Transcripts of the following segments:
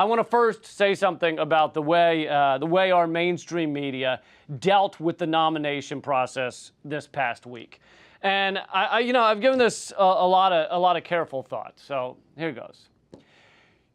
I want to first say something about the way our mainstream media dealt with the nomination process this past week. And I've given this a lot of careful thought. So here goes.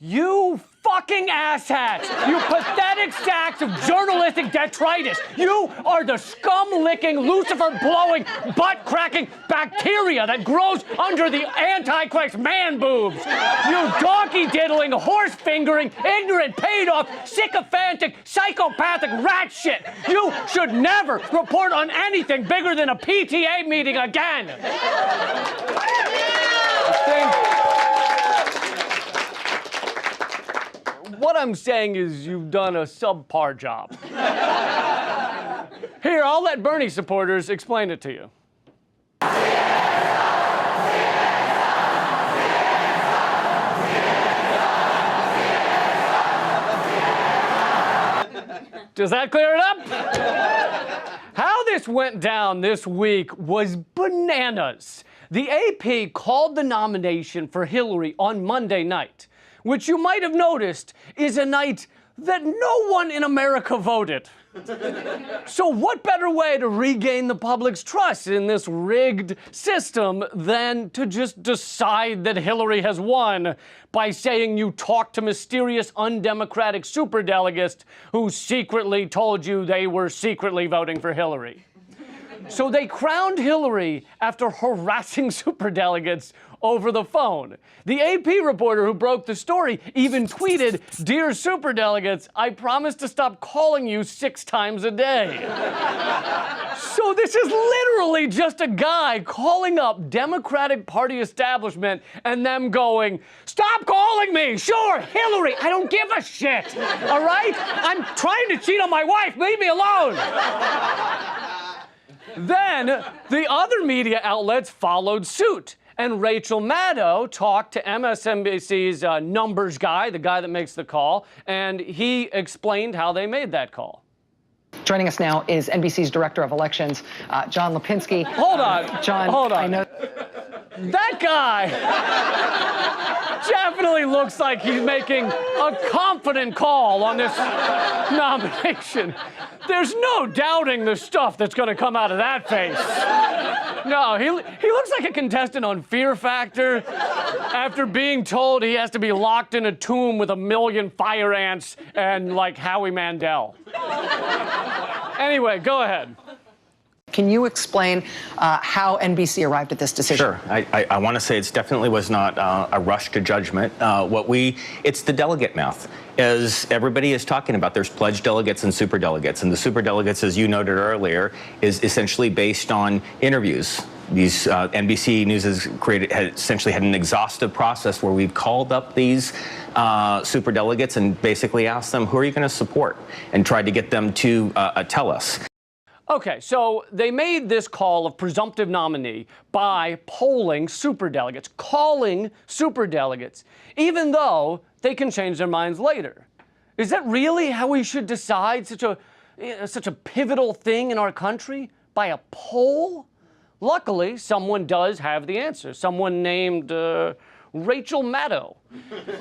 You fucking asshats! You pathetic sacks of journalistic detritus! You are the scum-licking, Lucifer-blowing, butt-cracking bacteria that grows under the Antichrist man boobs! You donkey-diddling, horse-fingering, ignorant, paid-off, sycophantic, psychopathic rat shit! You should never report on anything bigger than a PTA meeting again! What I'm saying is you've done a subpar job. Here, I'll let Bernie supporters explain it to you. Does that clear it up? How this went down this week was bananas. The AP called the nomination for Hillary on Monday night, which you might have noticed is a night that no one in America voted. So what better way to regain the public's trust in this rigged system than to just decide that Hillary has won by saying you talked to mysterious undemocratic superdelegates who secretly told you they were secretly voting for Hillary? So they crowned Hillary after harassing superdelegates over the phone. The AP reporter who broke the story even tweeted, "Dear superdelegates, I promise to stop calling you 6 times a day." So this is literally just a guy calling up Democratic Party establishment and them going, "Stop calling me! Sure, Hillary, I don't give a shit! All right? I'm trying to cheat on my wife, leave me alone!" Then the other media outlets followed suit. And Rachel Maddow talked to MSNBC's numbers guy, the guy that makes the call, and he explained how they made that call. Joining us now is NBC's Director of Elections, John Lipinski. Hold on. John, hold on. I know that guy definitely looks like he's making a confident call on this nomination. There's no doubting the stuff that's going to come out of that face. No, he looks like a contestant on Fear Factor after being told he has to be locked in a tomb with 1,000,000 fire ants and, like, Howie Mandel. Anyway, go ahead. Can you explain how NBC arrived at this decision? Sure. I want to say it definitely was not a rush to judgment. It's the delegate math. As everybody is talking about, there's pledged delegates and superdelegates. And the superdelegates, as you noted earlier, is essentially based on interviews. These NBC News has essentially had an exhaustive process where we've called up these superdelegates and basically asked them, who are you going to support? And tried to get them to tell us. Okay, so they made this call of presumptive nominee by polling superdelegates, calling superdelegates, even though they can change their minds later. Is that really how we should decide such a pivotal thing in our country? By a poll? Luckily, someone does have the answer. Someone named Rachel Maddow.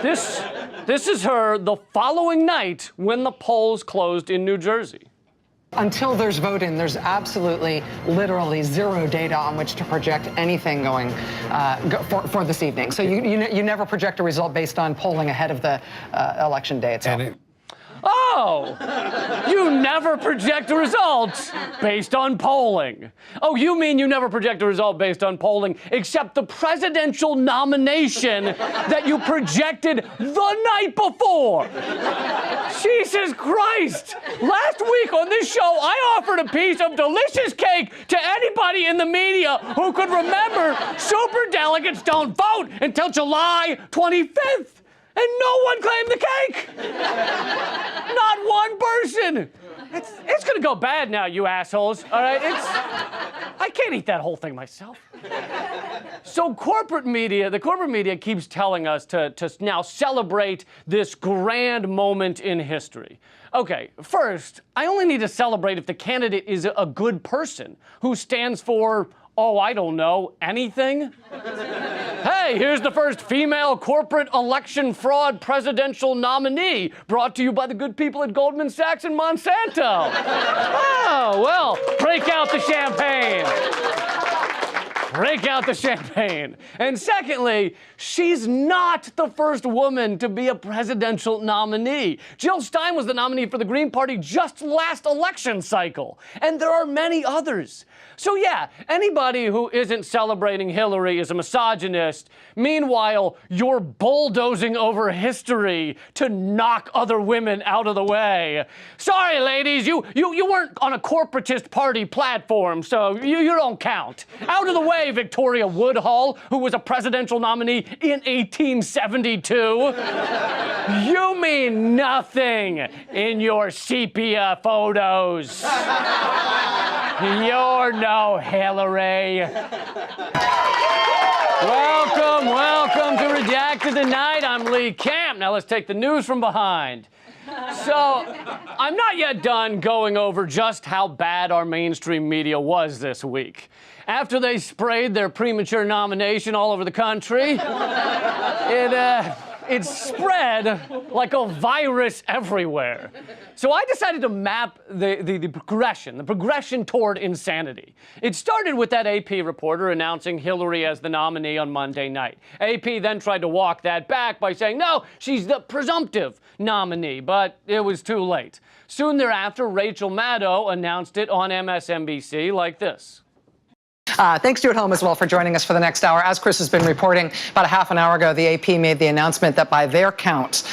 This is her the following night when the polls closed in New Jersey. Until there's voting, there's absolutely, literally zero data on which to project anything going for this evening. So you never project a result based on polling ahead of the election day itself. Oh, you never project a result based on polling. Oh, you mean you never project a result based on polling except the presidential nomination that you projected the night before. Jesus Christ. Last week on this show, I offered a piece of delicious cake to anybody in the media who could remember superdelegates don't vote until July 25th. And no one claimed the cake! Not one person! It's gonna go bad now, you assholes, all right? I can't eat that whole thing myself. So the corporate media keeps telling us to now celebrate this grand moment in history. Okay, first, I only need to celebrate if the candidate is a good person who stands for Oh, I don't know, anything? Hey, here's the first female corporate election fraud presidential nominee, brought to you by the good people at Goldman Sachs and Monsanto. Oh, well, break out the champagne. Break out the champagne. And secondly, she's not the first woman to be a presidential nominee. Jill Stein was the nominee for the Green Party just last election cycle. And there are many others. So yeah, anybody who isn't celebrating Hillary is a misogynist. Meanwhile, you're bulldozing over history to knock other women out of the way. Sorry, ladies, you weren't on a corporatist party platform, so you don't count. Out of the way, Victoria Woodhull, who was a presidential nominee in 1872. You mean nothing in your sepia photos. You're no Hillary. Welcome to Redacted Tonight. I'm Lee Camp. Now let's take the news from behind. So, I'm not yet done going over just how bad our mainstream media was this week. After they sprayed their premature nomination all over the country, it spread like a virus everywhere. So I decided to map the progression toward insanity. It started with that AP reporter announcing Hillary as the nominee on Monday night. AP then tried to walk that back by saying, no, she's the presumptive nominee, but it was too late. Soon thereafter, Rachel Maddow announced it on MSNBC like this. Thanks, Stuart Home, as well, for joining us for the next hour. As Chris has been reporting, about a half an hour ago, the AP made the announcement that by their count,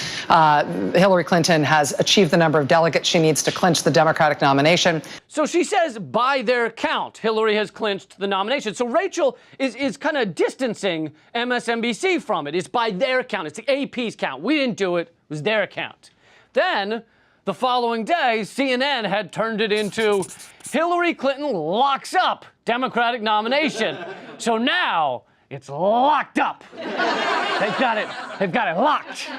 Hillary Clinton has achieved the number of delegates she needs to clinch the Democratic nomination. So she says, by their count, Hillary has clinched the nomination. So Rachel is kind of distancing MSNBC from it. It's by their count. It's the AP's count. We didn't do it. It was their count. Then, the following day, CNN had turned it into Hillary Clinton locks up Democratic nomination. So now it's locked up. They've got it locked.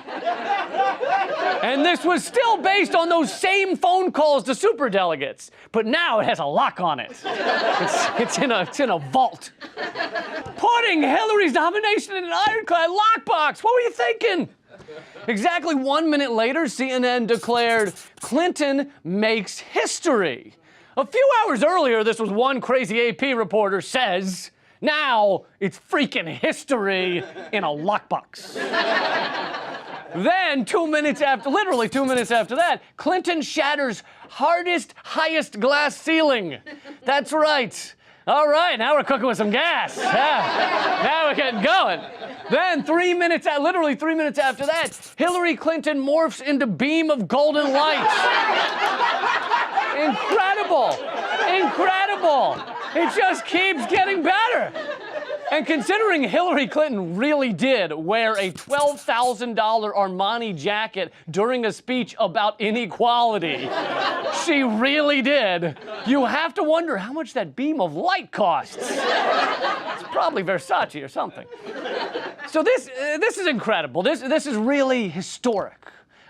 And this was still based on those same phone calls to superdelegates, but now it has a lock on it. It's in a vault. Putting Hillary's nomination in an ironclad lockbox. What were you thinking? Exactly 1 minute later, CNN declared Clinton makes history. A few hours earlier, this was one crazy AP reporter says, now it's freaking history in a lockbox. Then, literally 2 minutes after that, Clinton shatters hardest, highest glass ceiling. That's right. All right, now we're cooking with some gas. Yeah. Now we're getting going. Then literally 3 minutes after that, Hillary Clinton morphs into beam of golden light. Incredible. It just keeps getting better. And considering Hillary Clinton really did wear a $12,000 Armani jacket during a speech about inequality, she really did, you have to wonder how much that beam of light costs. It's probably Versace or something. So this is incredible. This is really historic.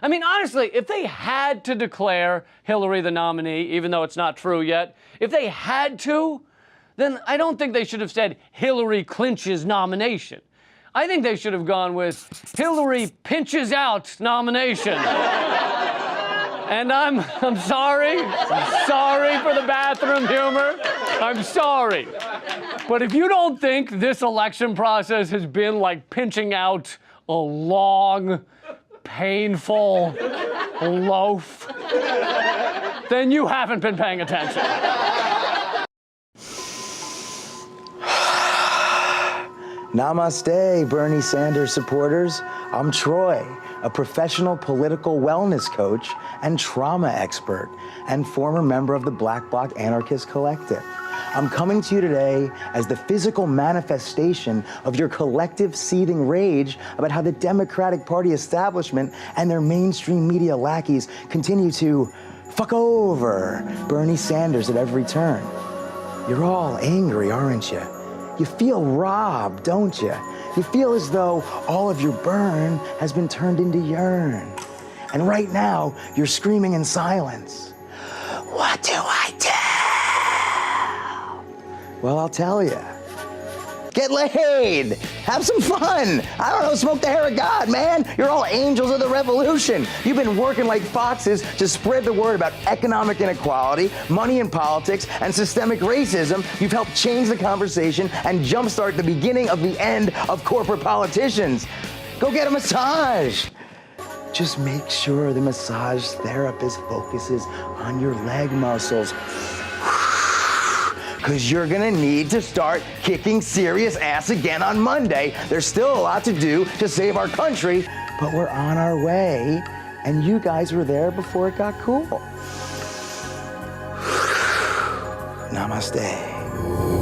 I mean, honestly, if they had to declare Hillary the nominee, even though it's not true yet, if they had to, then I don't think they should have said Hillary clinches nomination. I think they should have gone with Hillary pinches out nomination. And I'm sorry. I'm sorry for the bathroom humor. I'm sorry. But if you don't think this election process has been like pinching out a long, painful loaf, then you haven't been paying attention. Namaste, Bernie Sanders supporters. I'm Troy, a professional political wellness coach and trauma expert, and former member of the Black Bloc Anarchist Collective. I'm coming to you today as the physical manifestation of your collective seething rage about how the Democratic Party establishment and their mainstream media lackeys continue to fuck over Bernie Sanders at every turn. You're all angry, aren't you? You feel robbed, don't you? You feel as though all of your burn has been turned into yearn. And right now, you're screaming in silence. What do I do? Well, I'll tell you. Get laid. Have some fun. I don't know, smoke the hair of God, man. You're all angels of the revolution. You've been working like foxes to spread the word about economic inequality, money in politics, and systemic racism. You've helped change the conversation and jumpstart the beginning of the end of corporate politicians. Go get a massage. Just make sure the massage therapist focuses on your leg muscles. Because you're gonna need to start kicking serious ass again on Monday. There's still a lot to do to save our country, but we're on our way, and you guys were there before it got cool. Namaste.